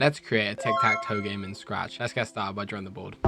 Let's create a Tic Tac Toe game in Scratch. Let's get started by drawing the board.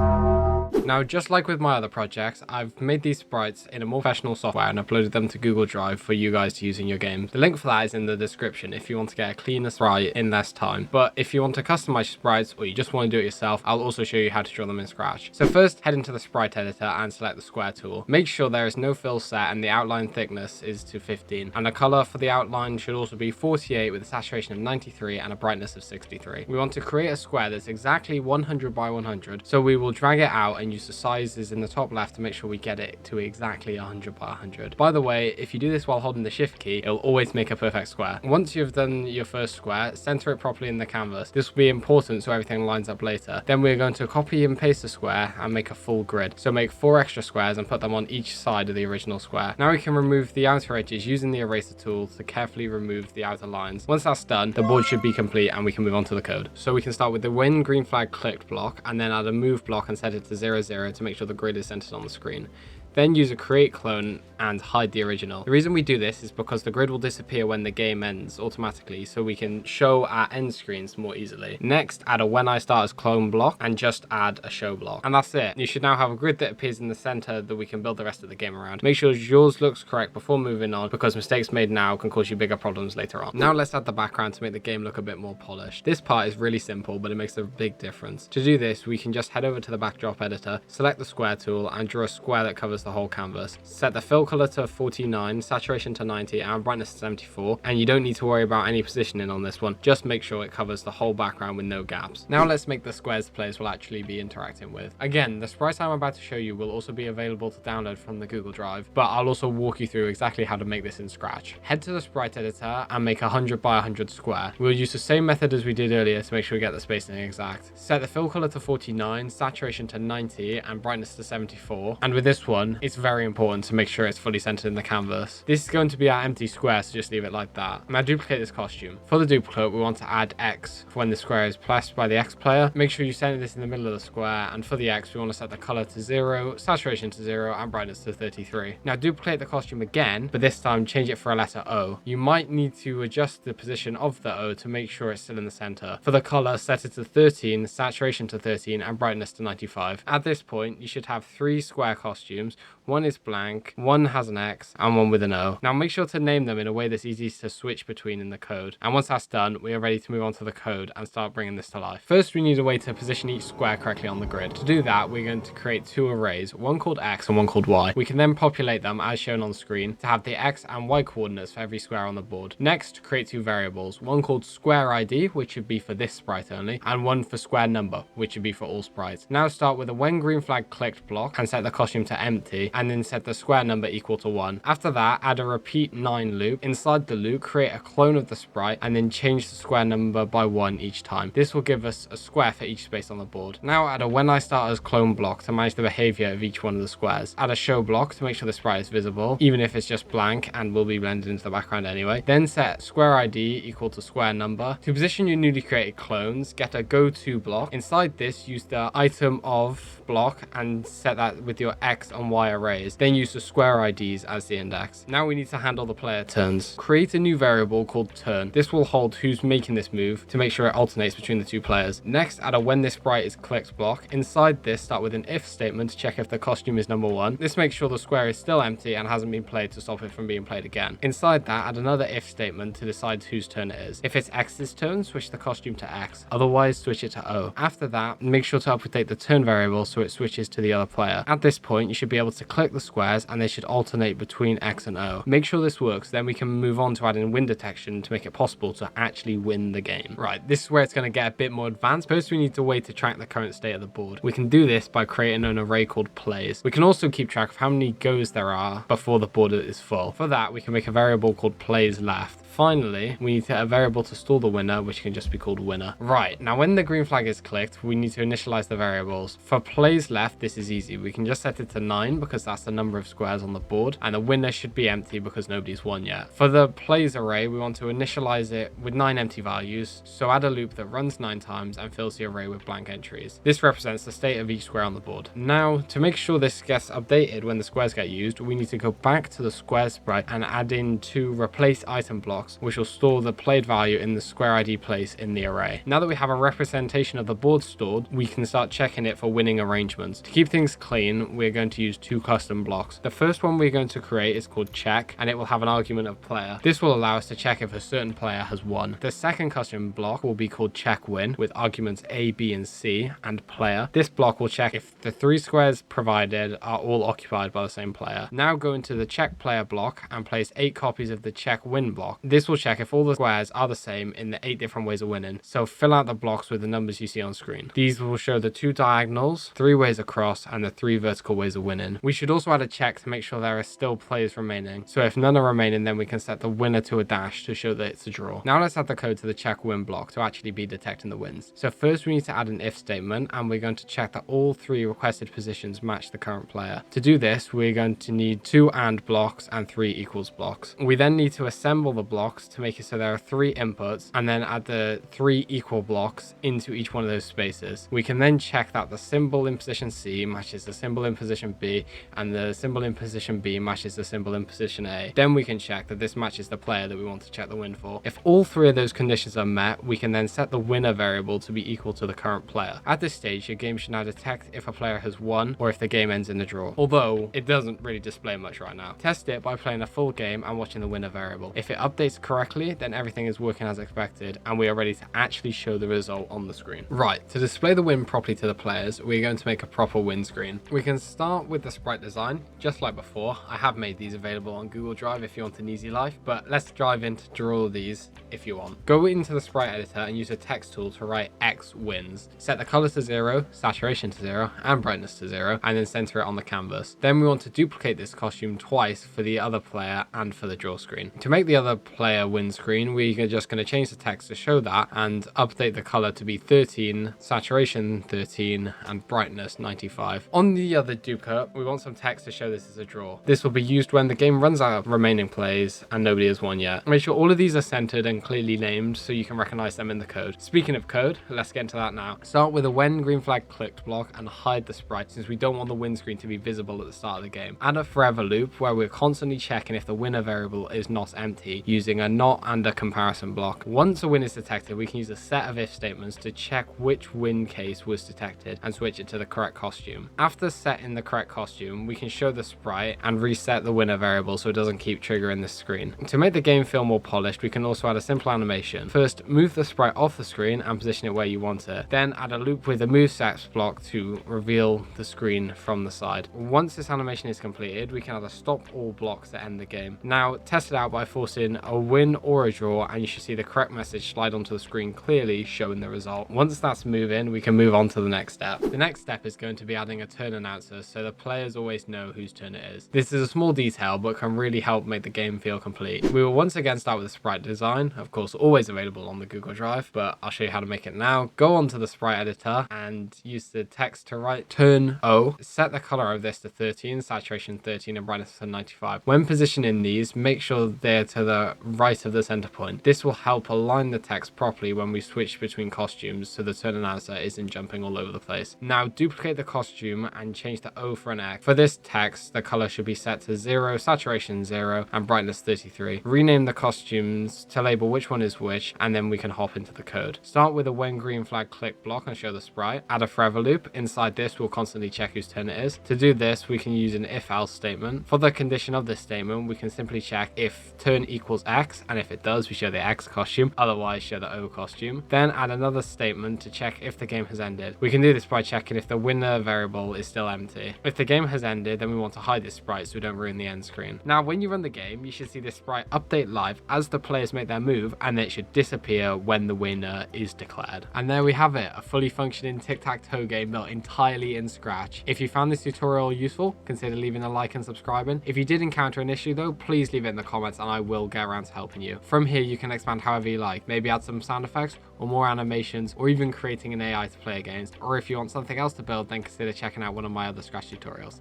Now, just like with my other projects, I've made these sprites in a more professional software and uploaded them to Google Drive for you guys to use in your games. The link for that is in the description if you want to get a cleaner sprite in less time. But if you want to customize sprites or you just want to do it yourself, I'll also show you how to draw them in Scratch. So first, head into the sprite editor and select the square tool. Make sure there is no fill set and the outline thickness is to 15. And the color for the outline should also be 48 with a saturation of 93 and a brightness of 63. We want to create a square that's exactly 100 by 100. So we will drag it out and use the sizes in the top left to make sure we get it to exactly 100 by 100. By the way, if you do this while holding the shift key, it'll always make a perfect square. Once you've done your first square, center it properly in the canvas. This will be important so everything lines up later. Then we're going to copy and paste the square and make a full grid. So make 4 extra squares and put them on each side of the original square. Now we can remove the outer edges using the eraser tool to carefully remove the outer lines. Once that's done, the board should be complete and we can move on to the code. So we can start with the when green flag clicked block and then add a move block and set it to 0, 0 to make sure the grid is centered on the screen. Then use a create clone and hide the original. The reason we do this is because the grid will disappear when the game ends automatically, so we can show our end screens more easily. Next, add a when I start as clone block and just add a show block. And that's it. You should now have a grid that appears in the center that we can build the rest of the game around. Make sure yours looks correct before moving on, because mistakes made now can cause you bigger problems later on. Now let's add the background to make the game look a bit more polished. This part is really simple, but it makes a big difference. To do this, we can just head over to the backdrop editor, select the square tool and draw a square that covers the whole canvas. Set the fill color to 49, saturation to 90 and brightness to 74, and you don't need to worry about any positioning on this one. Just make sure it covers the whole background with no gaps. Now let's make the squares players will actually be interacting with. Again, the sprites I'm about to show you will also be available to download from the Google Drive, but I'll also walk you through exactly how to make this in Scratch. Head to the sprite editor and make a 100 by 100 square. We'll use the same method as we did earlier to make sure we get the spacing exact. Set the fill color to 49, saturation to 90 and brightness to 74, and with this one it's very important to make sure it's fully centered in the canvas. This is going to be our empty square, so just leave it like that. Now duplicate this costume. For the duplicate, we want to add X for when the square is pressed by the X player. Make sure you center this in the middle of the square, and for the X, we want to set the color to 0, saturation to 0, and brightness to 33. Now duplicate the costume again, but this time change it for a letter O. You might need to adjust the position of the O to make sure it's still in the center. For the color, set it to 13, saturation to 13, and brightness to 95. At this point, you should have 3 square costumes. One is blank, one has an X, and one with an O. Now make sure to name them in a way that's easy to switch between in the code. And once that's done, we are ready to move on to the code and start bringing this to life. First, we need a way to position each square correctly on the grid. To do that, we're going to create 2 arrays, one called X and one called Y. We can then populate them as shown on screen to have the X and Y coordinates for every square on the board. Next, create 2 variables, one called square ID, which would be for this sprite only, and one for square number, which would be for all sprites. Now start with a when green flag clicked block and set the costume to empty, and then set the square number equal to 1. After that, add a repeat 9 loop. Inside the loop, create a clone of the sprite and then change the square number by 1 each time. This will give us a square for each space on the board. Now add a when I start as clone block to manage the behavior of each one of the squares. Add a show block to make sure the sprite is visible, even if it's just blank and will be blended into the background anyway. Then set square ID equal to square number. To position your newly created clones, get a go to block. Inside this, use the item of block and set that with your X and Y arrays. Then use the square IDs as the index. Now we need to handle the player turns. Create a new variable called turn. This will hold who's making this move to make sure it alternates between the 2 players. Next, add a when this sprite is clicked block. Inside this, start with an if statement to check if the costume is number 1. This makes sure the square is still empty and hasn't been played to stop it from being played again. Inside that, add another if statement to decide whose turn it is. If it's X's turn, switch the costume to X. Otherwise, switch it to O. After that, make sure to update the turn variable so it switches to the other player. At this point, you should be able to click the squares and they should alternate between X and O. Make sure this works, then we can move on to adding win detection to make it possible to actually win the game. Right, this is where it's going to get a bit more advanced. First, we need a way to track the current state of the board. We can do this by creating an array called plays. We can also keep track of how many goes there are before the board is full. For that, we can make a variable called plays left. Finally, we need a variable to store the winner, which can just be called winner. Right, now when the green flag is clicked, we need to initialize the variables. For plays left, this is easy. We can just set it to 9 because that's the number of squares on the board, and the winner should be empty because nobody's won yet. For the plays array, we want to initialize it with 9 empty values, so add a loop that runs 9 times and fills the array with blank entries. This represents the state of each square on the board. Now, to make sure this gets updated when the squares get used, we need to go back to the square sprite and add in 2 replace item blocks blocks, which will store the played value in the square ID place in the array. Now that we have a representation of the board stored, we can start checking it for winning arrangements. To keep things clean, we're going to use 2 custom blocks. The first one we're going to create is called check, and it will have an argument of player. This will allow us to check if a certain player has won. The second custom block will be called check win, with arguments A, B, and C, and player. This block will check if the 3 squares provided are all occupied by the same player. Now go into the check player block and place 8 copies of the check win block. This will check if all the squares are the same in the 8 different ways of winning. So fill out the blocks with the numbers you see on screen. These will show the 2 diagonals, 3 ways across, and the 3 vertical ways of winning. We should also add a check to make sure there are still players remaining. So if none are remaining, then we can set the winner to a dash to show that it's a draw. Now let's add the code to the check win block to actually be detecting the wins. So first we need to add an if statement, and we're going to check that all 3 requested positions match the current player. To do this, we're going to need 2 AND blocks and 3 equals blocks. We then need to assemble the blocks to make it so there are 3 inputs, and then add the 3 equal blocks into each one of those spaces. We can then check that the symbol in position C matches the symbol in position B, and the symbol in position B matches the symbol in position A. Then we can check that this matches the player that we want to check the win for. If all 3 of those conditions are met, we can then set the winner variable to be equal to the current player. At this stage, your game should now detect if a player has won or if the game ends in a draw, although it doesn't really display much right now. Test it by playing a full game and watching the winner variable. If it updates correctly, then everything is working as expected and we are ready to actually show the result on the screen. Right, to display the win properly to the players, we're going to make a proper win screen. We can start with the sprite design, just like before. I have made these available on Google Drive if you want an easy life, but let's dive into draw these if you want. Go into the sprite editor and use a text tool to write X wins. Set the color to 0, saturation to 0, and brightness to 0, and then center it on the canvas. Then we want to duplicate this costume twice for the other player and for the draw screen. To make the other player win screen, we're just going to change the text to show that and update the color to be 13, saturation 13, and brightness 95. On the other duplicate, we want some text to show this is a draw. This will be used when the game runs out of remaining plays and nobody has won yet. Make sure all of these are centered and clearly named so you can recognize them in the code. Speaking of code, let's get into that now. Start with a when green flag clicked block and hide the sprite since we don't want the win screen to be visible at the start of the game. Add a forever loop where we're constantly checking if the winner variable is not empty using a not and a comparison block. Once a win is detected, we can use a set of if statements to check which win case was detected and switch it to the correct costume. After setting the correct costume, we can show the sprite and reset the winner variable so it doesn't keep triggering this screen. To make the game feel more polished, we can also add a simple animation. First, move the sprite off the screen and position it where you want it. Then add a loop with a move steps block to reveal the screen from the side. Once this animation is completed, we can add a stop all blocks to end the game. Now, test it out by forcing a win or a draw, and you should see the correct message slide onto the screen clearly showing the result. Once that's moving, we can move on to the next step. The next step is going to be adding a turn announcer so the players always know whose turn it is. This is a small detail but can really help make the game feel complete. We will once again start with the sprite design, of course always available on the Google Drive, but I'll show you how to make it now. Go onto the sprite editor and use the text to write turn O. Set the color of this to 13, saturation 13, and brightness to 95. When positioning these, make sure they're to the right of the center point. This will help align the text properly when we switch between costumes so the turn announcer isn't jumping all over the place. Now duplicate the costume and change the O for an X. For this text, the color should be set to 0, saturation 0, and brightness 33. Rename the costumes to label which one is which, and then we can hop into the code. Start with a when green flag click block and show the sprite. Add a forever loop. Inside this, we'll constantly check whose turn it is. To do this, we can use an if else statement. For the condition of this statement, we can simply check if turn equals X, and if it does, we show the X costume, otherwise show the O costume. Then add another statement to check if the game has ended. We can do this by checking if the winner variable is still empty. If the game has ended, then we want to hide this sprite so we don't ruin the end screen. Now, when you run the game, you should see this sprite update live as the players make their move, and then it should disappear when the winner is declared. And there we have it, a fully functioning Tic Tac Toe game built entirely in Scratch. If you found this tutorial useful, consider leaving a like and subscribing. If you did encounter an issue though, please leave it in the comments and I will get around to helping you. From here, you can expand however you like, maybe add some sound effects or more animations, or even creating an AI to play against. Or if you want something else to build, then consider checking out one of my other Scratch tutorials.